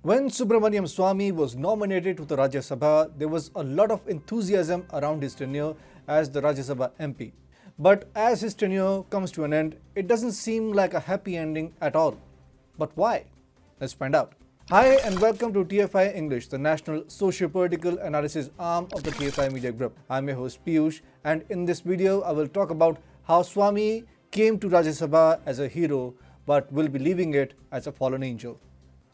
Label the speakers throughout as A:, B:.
A: When Subramaniam Swamy was nominated to the Rajya Sabha, there was a lot of enthusiasm around his tenure as the Rajya Sabha MP. But as his tenure comes to an end, it doesn't seem like a happy ending at all. But why? Let's find out. Hi and welcome to TFI English, the national socio-political analysis arm of the TFI Media Group. I'm your host Piyush, and in this video I will talk about how Swamy came to Rajya Sabha as a hero but will be leaving it as a fallen angel.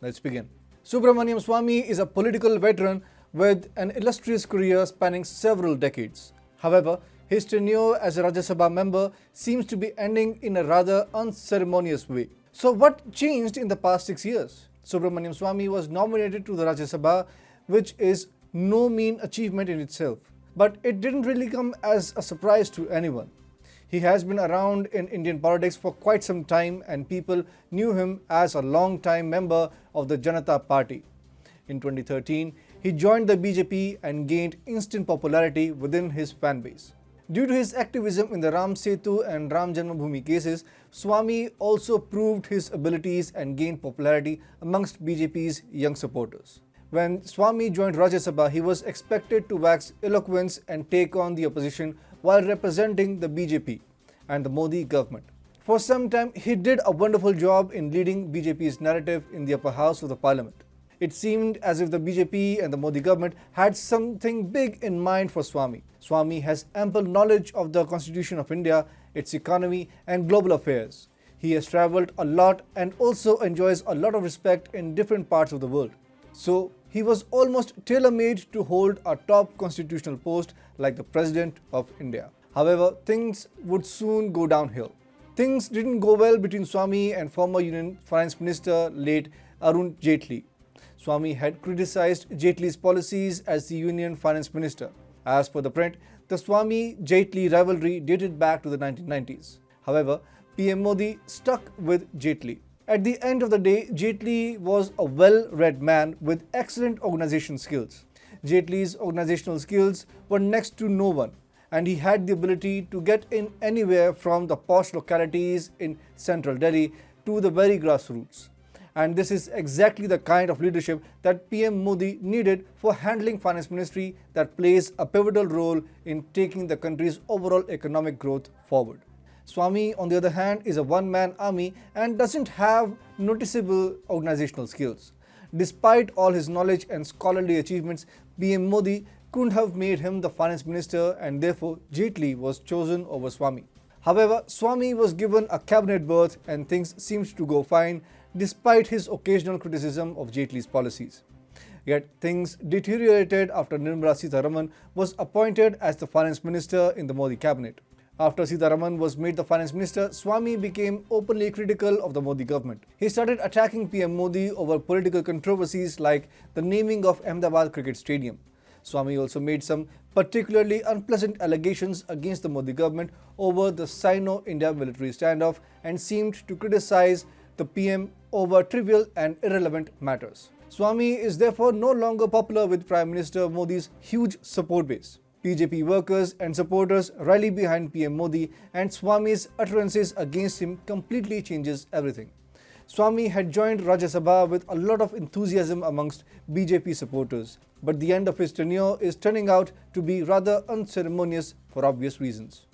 A: Let's begin. Subramaniam Swamy is a political veteran with an illustrious career spanning several decades. However, his tenure as a Rajya Sabha member seems to be ending in a rather unceremonious way. So what changed in the past 6 years? Subramaniam Swamy was nominated to the Rajya Sabha, which is no mean achievement in itself. But it didn't really come as a surprise to anyone. He has been around in Indian politics for quite some time and people knew him as a long-time member of the Janata Party. In 2013, he joined the BJP and gained instant popularity within his fan base. Due to his activism in the Ram Setu and Ram Janmabhoomi cases, Swamy also proved his abilities and gained popularity amongst BJP's young supporters. When Swamy joined Rajya Sabha, he was expected to wax eloquence and take on the opposition while representing the BJP and the Modi government. For some time, he did a wonderful job in leading BJP's narrative in the upper house of the parliament. It seemed as if the BJP and the Modi government had something big in mind for Swamy. Swamy has ample knowledge of the Constitution of India, its economy and global affairs. He has travelled a lot and also enjoys a lot of respect in different parts of the world. So, he was almost tailor-made to hold a top constitutional post like the President of India. However, things would soon go downhill. Things didn't go well between Swamy and former Union Finance Minister late Arun Jaitley. Swamy had criticized Jaitley's policies as the Union Finance Minister. As per the print, the Swamy-Jaitley rivalry dated back to the 1990s. However, PM Modi stuck with Jaitley. At the end of the day, Jaitley was a well-read man with excellent organization skills. Jaitley's organizational skills were next to no one, and he had the ability to get in anywhere from the posh localities in central Delhi to the very grassroots. And this is exactly the kind of leadership that PM Modi needed for handling finance ministry that plays a pivotal role in taking the country's overall economic growth forward. Swamy, on the other hand, is a one-man army and doesn't have noticeable organizational skills. Despite all his knowledge and scholarly achievements, PM Modi couldn't have made him the finance minister and therefore Jaitley was chosen over Swamy. However, Swamy was given a cabinet berth and things seemed to go fine despite his occasional criticism of Jaitley's policies. Yet things deteriorated after Nirmala Sitharaman was appointed as the finance minister in the Modi cabinet. After Sitharaman was made the finance minister, Swamy became openly critical of the Modi government. He started attacking PM Modi over political controversies like the naming of Ahmedabad Cricket Stadium. Swamy also made some particularly unpleasant allegations against the Modi government over the Sino-India military standoff and seemed to criticize the PM over trivial and irrelevant matters. Swamy is therefore no longer popular with Prime Minister Modi's huge support base. BJP workers and supporters rally behind PM Modi, and Swamy's utterances against him completely changes everything. Swamy had joined Rajya Sabha with a lot of enthusiasm amongst BJP supporters, but the end of his tenure is turning out to be rather unceremonious for obvious reasons.